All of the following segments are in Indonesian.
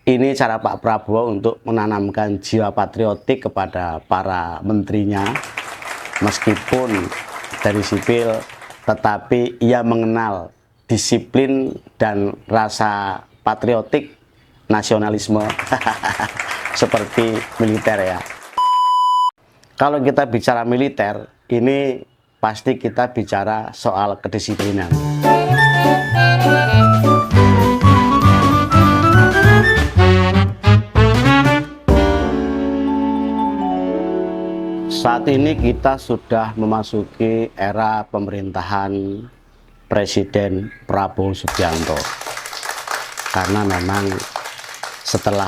Ini cara Pak Prabowo untuk menanamkan jiwa patriotik kepada para menterinya. Meskipun dari sipil, tetapi ia mengenal disiplin dan rasa patriotik nasionalisme seperti militer ya. Kalau kita bicara militer, ini pasti kita bicara soal kedisiplinan. Saat ini kita sudah memasuki era pemerintahan Presiden Prabowo Subianto. Karena memang setelah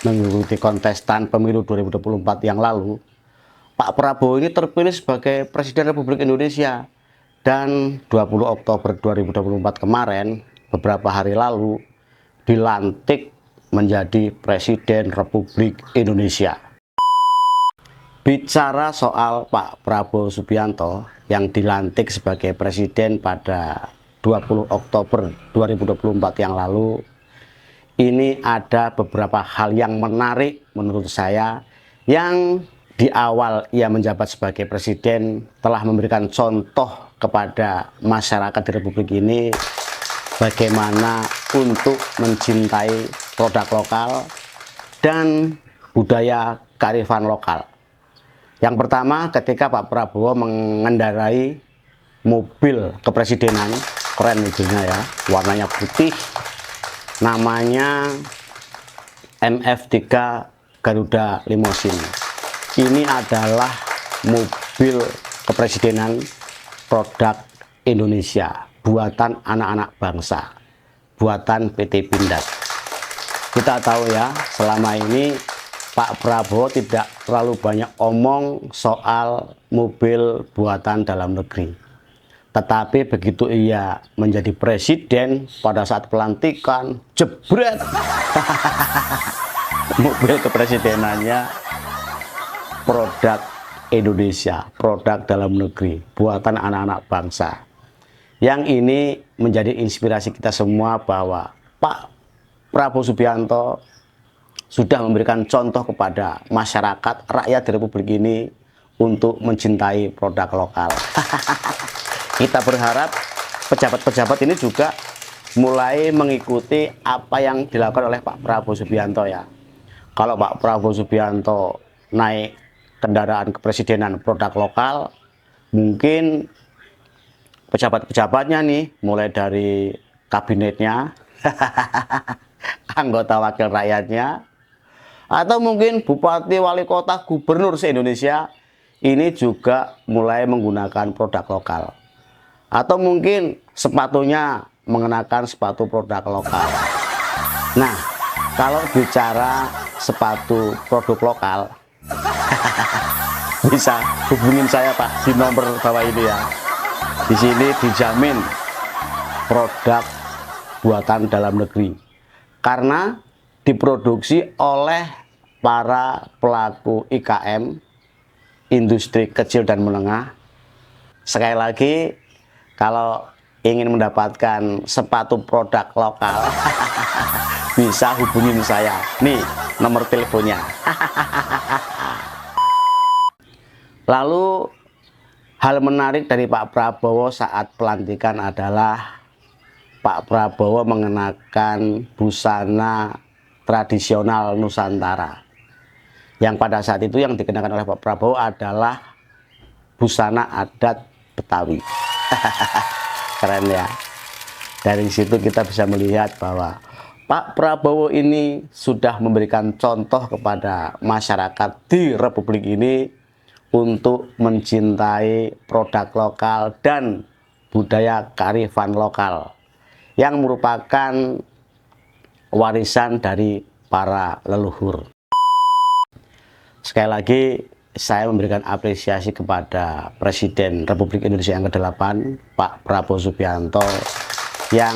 mengikuti kontestan pemilu 2024 yang lalu, Pak Prabowo ini terpilih sebagai Presiden Republik Indonesia. Dan 20 Oktober 2024 kemarin, beberapa hari lalu, dilantik menjadi Presiden Republik Indonesia. Bicara soal Pak Prabowo Subianto yang dilantik sebagai presiden pada 20 Oktober 2024 yang lalu, ini ada beberapa hal yang menarik menurut saya, yang di awal ia menjabat sebagai presiden telah memberikan contoh kepada masyarakat di Republik ini bagaimana untuk mencintai produk lokal dan budaya kearifan lokal. Yang pertama, ketika Pak Prabowo mengendarai mobil kepresidenan, keren mobilnya ya, warnanya putih, namanya MF3 Garuda Limousine. Ini adalah mobil kepresidenan produk Indonesia, buatan anak-anak bangsa, buatan PT Pindad. Kita tahu ya, selama ini Pak Prabowo tidak terlalu banyak omong soal mobil buatan dalam negeri. Tetapi begitu ia menjadi presiden, pada saat pelantikan, jebret! Mobil kepresidenannya produk Indonesia, produk dalam negeri, buatan anak-anak bangsa. Yang ini menjadi inspirasi kita semua bahwa Pak Prabowo Subianto sudah memberikan contoh kepada masyarakat, rakyat di Republik ini untuk mencintai produk lokal. Kita berharap pejabat-pejabat ini juga mulai mengikuti apa yang dilakukan oleh Pak Prabowo Subianto ya. Kalau Pak Prabowo Subianto naik kendaraan kepresidenan produk lokal, mungkin pejabat-pejabatnya nih, mulai dari kabinetnya, anggota wakil rakyatnya, atau mungkin bupati, wali kota, gubernur se-Indonesia ini juga mulai menggunakan produk lokal. Atau mungkin sepatunya mengenakan sepatu produk lokal. Nah, kalau bicara sepatu produk lokal, bisa hubungin saya Pak di nomor bawah ini ya. Di sini dijamin produk buatan dalam negeri. Karena diproduksi oleh para pelaku IKM, industri kecil dan menengah. Sekali lagi, kalau ingin mendapatkan sepatu produk lokal, bisa hubungin saya. Nih, nomor teleponnya. Lalu, hal menarik dari Pak Prabowo saat pelantikan adalah Pak Prabowo mengenakan busana tradisional Nusantara. Yang pada saat itu yang dikenakan oleh Pak Prabowo adalah busana adat Betawi. Keren ya. Dari situ kita bisa melihat bahwa Pak Prabowo ini sudah memberikan contoh kepada masyarakat di Republik ini untuk mencintai produk lokal dan budaya kearifan lokal yang merupakan warisan dari para leluhur. Sekali lagi, saya memberikan apresiasi kepada Presiden Republik Indonesia yang ke-8, Pak Prabowo Subianto, yang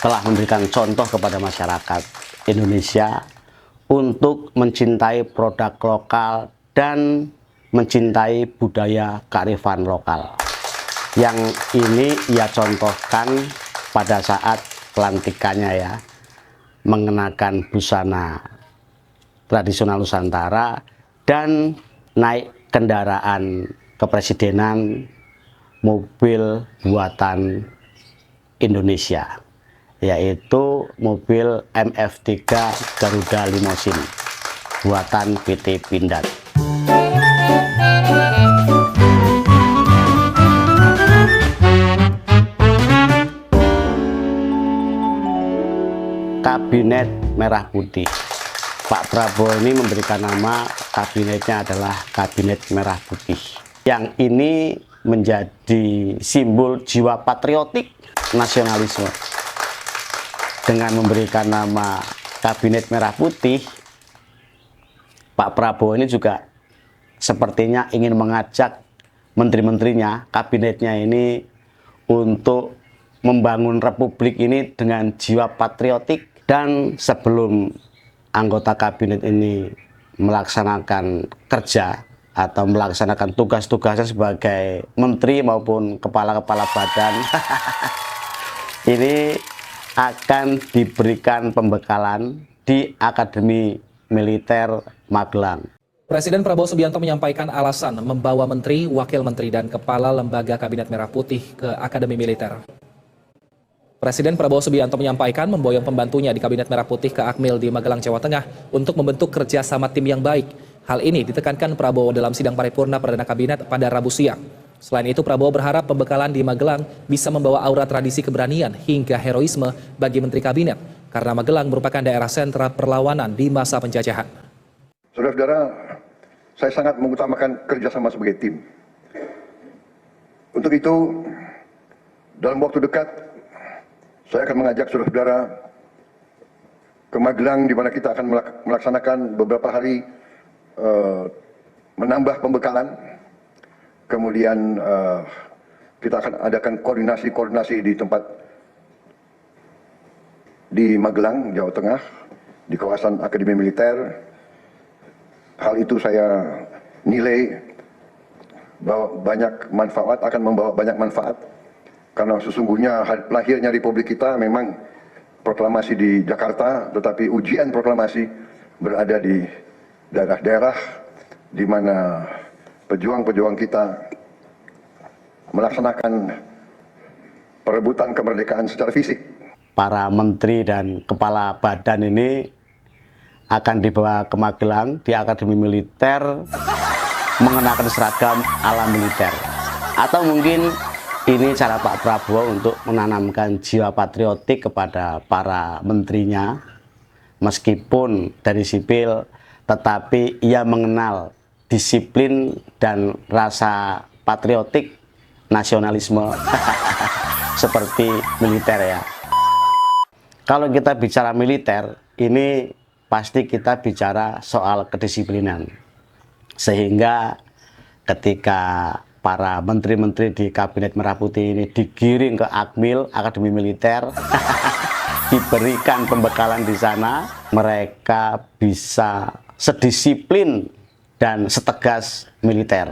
telah memberikan contoh kepada masyarakat Indonesia untuk mencintai produk lokal dan mencintai budaya kearifan lokal. Yang ini ia contohkan pada saat pelantikannya ya. mengenakan busana tradisional Nusantara dan naik kendaraan kepresidenan mobil buatan Indonesia, yaitu mobil MF3 Garuda Limousine buatan PT Pindad. Kabinet Merah Putih. Pak Prabowo ini memberikan nama kabinetnya adalah Kabinet Merah Putih. Yang ini menjadi simbol jiwa patriotik nasionalisme. Dengan memberikan nama Kabinet Merah Putih, Pak Prabowo ini juga sepertinya ingin mengajak menteri-menterinya, kabinetnya ini untuk membangun republik ini dengan jiwa patriotik. Dan sebelum anggota kabinet ini melaksanakan kerja atau melaksanakan tugas-tugasnya sebagai menteri maupun kepala-kepala badan, ini akan diberikan pembekalan di Akademi Militer Magelang. Presiden Prabowo Subianto menyampaikan alasan membawa menteri, wakil menteri, dan kepala lembaga Kabinet Merah Putih ke Akademi Militer. Presiden Prabowo Subianto menyampaikan memboyong pembantunya di Kabinet Merah Putih ke Akmil di Magelang, Jawa Tengah untuk membentuk kerja sama tim yang baik. Hal ini ditekankan Prabowo dalam sidang paripurna Perdana Kabinet pada Rabu siang. Selain itu, Prabowo berharap pembekalan di Magelang bisa membawa aura tradisi keberanian hingga heroisme bagi Menteri Kabinet, karena Magelang merupakan daerah sentra perlawanan di masa penjajahan. Saudara-saudara, saya sangat mengutamakan kerjasama sebagai tim. Untuk itu, dalam waktu dekat, saya akan mengajak saudara-saudara ke Magelang, di mana kita akan melaksanakan beberapa hari menambah pembekalan. Kemudian kita akan adakan koordinasi di tempat di Magelang, Jawa Tengah, di kawasan Akademi Militer. Hal itu saya nilai bahwa akan membawa banyak manfaat. Karena sesungguhnya lahirnya Republik kita memang proklamasi di Jakarta, tetapi ujian proklamasi berada di daerah-daerah di mana pejuang-pejuang kita melaksanakan perebutan kemerdekaan secara fisik. Para menteri dan kepala badan ini akan dibawa ke Magelang di Akademi Militer mengenakan seragam ala militer. Atau mungkin ini cara Pak Prabowo untuk menanamkan jiwa patriotik kepada para menterinya, meskipun dari sipil, tetapi ia mengenal disiplin dan rasa patriotik nasionalisme seperti militer ya. Kalau kita bicara militer, ini pasti kita bicara soal kedisiplinan. Sehingga ketika para menteri-menteri di Kabinet Merah Putih ini digiring ke Akmil, Akademi Militer, diberikan pembekalan di sana, mereka bisa sedisiplin dan setegas militer.